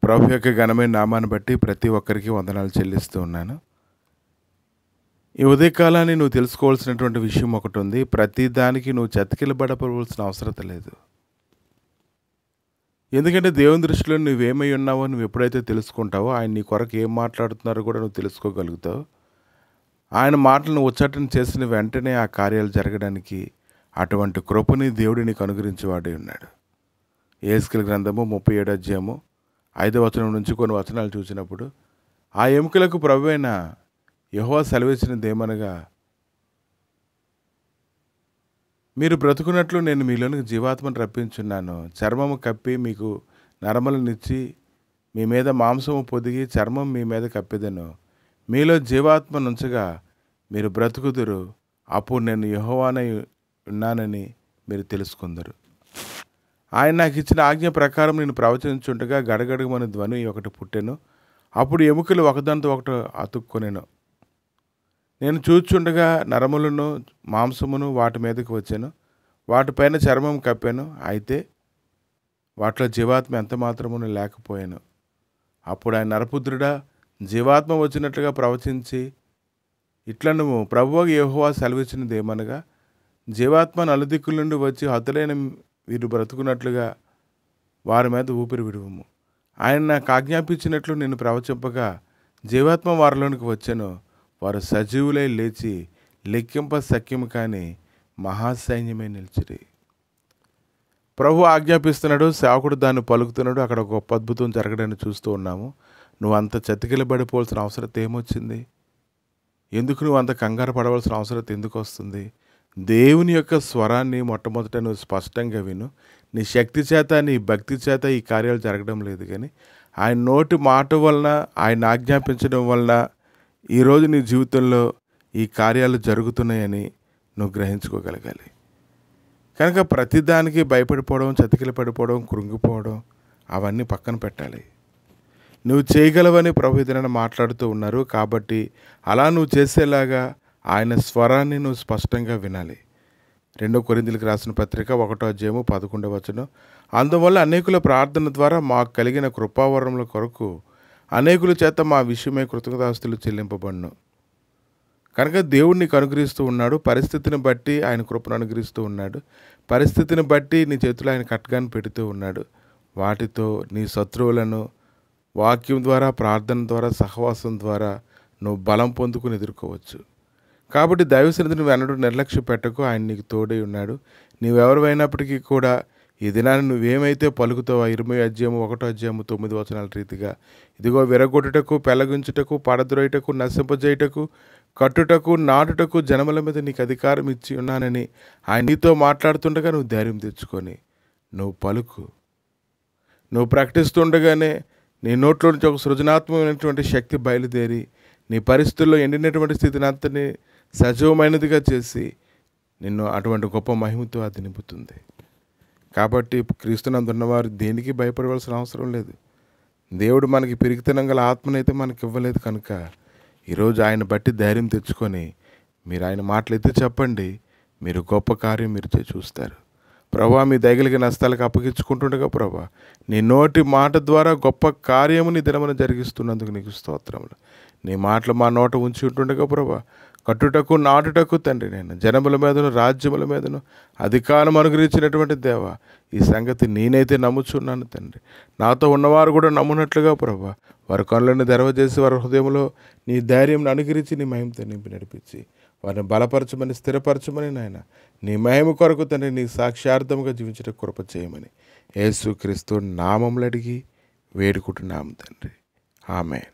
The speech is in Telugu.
ప్రభు యొక్క ఘనమైన నామాన్ని బట్టి ప్రతి ఒక్కరికి వందనాలు చెల్లిస్తూ ఉన్నాను. ఈ ఉదయకాలాన్ని నువ్వు తెలుసుకోవాల్సినటువంటి విషయం ఒకటి ఉంది. ప్రతి దానికి నువ్వు చతికిలబడవలసిన అవసరం లేదు. ఎందుకంటే దేవుని దృష్టిలో నువ్వేమై ఉన్నావో నువ్వు ఎప్పుడైతే తెలుసుకుంటావో, ఆయన నీ కొరకు ఏం మాట్లాడుతున్నారో కూడా నువ్వు తెలుసుకోగలుగుతావు. ఆయన మాటలను ఉచ్చాటన చేసిన వెంటనే ఆ కార్యాలు జరగడానికి అటువంటి కృపని దేవుడు నీకు అనుగ్రహించేవాడే ఉన్నాడు. యెహెజ్కేలు గ్రంథము 37వ అధ్యాయము 5వ వచనం నుంచి కొన్ని వచనాలు చూసినప్పుడు, ఆ ఎముకలకు ప్రభువైన యెహోవా సెలవిచ్చినదేమనగా, మీరు బ్రతుకున్నట్లు నేను మీలోనికి జీవాత్మను రప్పించున్నాను. చర్మము కప్పి మీకు నరములనిచ్చి మీ మీద మాంసము పొదిగి చర్మం మీ మీద కప్పెదను. మీలో జీవాత్మ నుంచగా మీరు బ్రతుకుదురు. అప్పుడు నేను యెహోవానై ఉన్నానని మీరు తెలుసుకుందరు. ఆయన నాకు ఇచ్చిన ఆజ్ఞ ప్రకారం నేను ప్రవచించుండగా గడగడమని ధ్వని ఒకటి పుట్టెను. అప్పుడు ఎముకలు ఒకదానితో ఒకటి అతుక్కొనెను. నేను చూచుండగా నరములను మాంసమును వాటి మీదకి వచ్చాను. వాటిపైన చర్మం కప్పాను. అయితే వాటిలో జీవాత్మ ఎంత మాత్రమును లేకపోయాను. అప్పుడు ఆయన నరపుత్రుడా, జీవాత్మ వచ్చినట్లుగా ప్రవచించి ఇట్లా నువ్వు ప్రభువు యెహోవా సెలవిచ్చినది ఏమనగా, జీవాత్మ నలుదిక్కుల నుండి వచ్చి హతులైన వీరు బ్రతుకున్నట్లుగా వారి మీద ఊపిరి విడువము. ఆయన నాకు ఆజ్ఞాపించినట్లు నేను ప్రవచింపగా జీవాత్మ వారిలోనికి వచ్చాను. వారు సజీవులై లేచి లెక్కింప సఖ్యము కాని మహాసైన్యమై నిలిచిరి. ప్రభు ఆజ్ఞాపిస్తున్నాడు, సేవకుడు దాన్ని పలుకుతున్నాడు. అక్కడ ఒక గొప్ప అద్భుతం జరగడాన్ని చూస్తూ ఉన్నాము. నువ్వు అంత చతికిలబడిపోవాల్సిన అవసరం ఏమొచ్చింది? ఎందుకు నువ్వు అంత కంగారు పడవలసిన అవసరం ఎందుకు వస్తుంది? దేవుని యొక్క స్వరాన్ని మొట్టమొదట నువ్వు స్పష్టంగా విను. నీ శక్తి చేత, నీ భక్తి చేత ఈ కార్యాలు జరగడం లేదు, కానీ ఆయన నోటి మాట వలన, ఆయన ఆజ్ఞాపించడం వలన ఈరోజు నీ జీవితంలో ఈ కార్యాలు జరుగుతున్నాయని నువ్వు గ్రహించుకోగలగాలి. కనుక ప్రతిదానికి భయపడిపోవడం, చతికిల పడిపోవడం, కృంగిపోవడం అవన్నీ పక్కన పెట్టాలి. నువ్వు చేయగలవని ప్రభు ఇతరులను మాట్లాడుతూ ఉన్నారు. కాబట్టి అలా నువ్వు చేసేలాగా ఆయన స్వరాన్ని నువ్వు స్పష్టంగా వినాలి. 2 కొరింథీయులకు రాసిన పత్రిక 1వ అధ్యాయము 11వ వచనం, అందువల్ల అనేకుల ప్రార్థన ద్వారా మాకు కలిగిన కృపావరముల కొరకు అనేకుల చేత మా విషయమై కృతజ్ఞతాస్తుతులు చెల్లింపబడును. కనుక దేవుడు నీకు అనుగ్రహిస్తూ ఉన్నాడు. పరిస్థితిని బట్టి ఆయన కృపను అనుగ్రహిస్తూ ఉన్నాడు. పరిస్థితిని బట్టి నీ చేతిలో ఆయన ఖడ్గాన్ని పెడుతూ ఉన్నాడు. వాటితో నీ శత్రువులను వాక్యం ద్వారా, ప్రార్థన ద్వారా, సహవాసం ద్వారా నువ్వు బలం పొందుకుని ఎదుర్కోవచ్చు. కాబట్టి దైవ సన్నిధిని నువ్వు ఎన్నడూ నిర్లక్ష్య పెట్టకు. ఆయన నీకు తోడై ఉన్నాడు. నీవెవరైనప్పటికీ కూడా ఈ దినాన్ని నువ్వేమైతే పలుకుతావో 20వ అధ్యాయము 1వ అధ్యాయము 9 వచనాల రీతిగా, ఇదిగో విరగొట్టుటకు, పెళ్లగించుటకు, పడద్రోయుటకు, నశింపజేయుటకు, కట్టుటకు, నాటుటకు జనముల మీద నీకు అధికారం ఇచ్చి ఉన్నానని ఆయన నీతో మాట్లాడుతుండగా నువ్వు ధైర్యం తెచ్చుకొని నువ్వు పలుకు. నువ్వు ప్రకటిస్తుండగానే నీ నోట్లో నుంచి ఒక సృజనాత్మకమైనటువంటి శక్తి బయలుదేరి నీ పరిస్థితుల్లో ఎండినటువంటి స్థితిని అంతని సజీవమైనదిగా చేసి నిన్ను అటువంటి గొప్ప మహిమతో అది నింపుతుంది. కాబట్టి క్రీస్తునందు ఉన్నవారు దేనికి భయపడవలసిన అవసరం లేదు. దేవుడు మనకి పిరికితనం గల ఆత్మనైతే మనకి ఇవ్వలేదు. కనుక ఈరోజు ఆయన బట్టి ధైర్యం తెచ్చుకొని మీరు ఆయన మాటలైతే చెప్పండి. మీరు గొప్ప కార్యం మీరు చూస్తారు. ప్రభా, మీ దయగలిగిన నష్టాలకు అప్పగించుకుంటుండగా ప్రభా, నీ నోటి మాట ద్వారా గొప్ప కార్యము నీ దినమున జరిగిస్తున్నందుకు నీకు స్తోత్రములు. నీ మాటలు మా నోట ఉంచి ఉంటుండగా ప్రభా, కట్టుటకు, నాటుటకు తండ్రి నేను జనముల మీదను, రాజ్యముల మీదను అధికారం అనుగ్రహించినటువంటి దేవా, ఈ సంగతి నేనైతే నమ్ముచున్నాను తండ్రి. నాతో ఉన్నవారు కూడా నమ్మునట్లుగా ప్రభా, వారి కనులను తెరవజేసి వారి హృదయంలో నీ ధైర్యం అనుగ్రహించి నీ మహిమతో నింపి నడిపించి వారిని బలపరచమని, స్థిరపరచమని నాయన, నీ మహిమ కొరకు తండ్రి నీ సాక్షార్థముగా జీవించట కృప చేయమని యేసుక్రీస్తు నామములు అడిగి వేడుకుంటున్నాము తండ్రి. ఆమేన్.